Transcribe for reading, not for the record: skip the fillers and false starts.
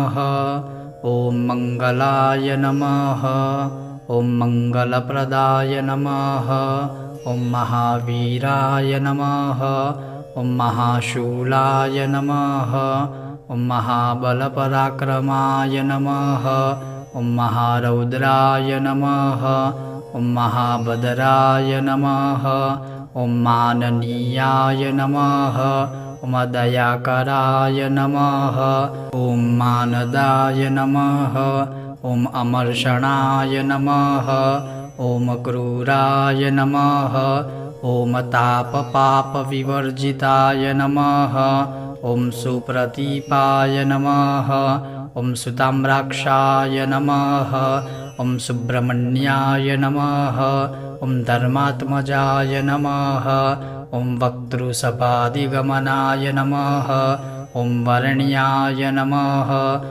ॐ मङ्गलाय नमः। ॐ मङ्गलप्रदाय नमः। ॐ महावीराय नमः। ॐ महाशूलाय नमः। ॐ महाबलपराक्रमाय नमः। ॐ महारौद्राय नमः। ॐ महाभद्राय नमः। ॐ माननीयाय नमः। ॐ दयाकराय नमः। ॐ मानदाय नमः। ॐ अमर्षणाय नमः। ॐ क्रूराय नमः। ॐ तापपापविवर्जिताय नमः। ॐ सुप्रतीपाय नमः। ॐ सुताम्राक्षाय नमः। ॐ सुब्रह्मण्याय नमः। ॐ धर्मात्मजाय नमः। ॐ वक्तृसभादिगमनाय नमः। ॐ वरण्याय नमः।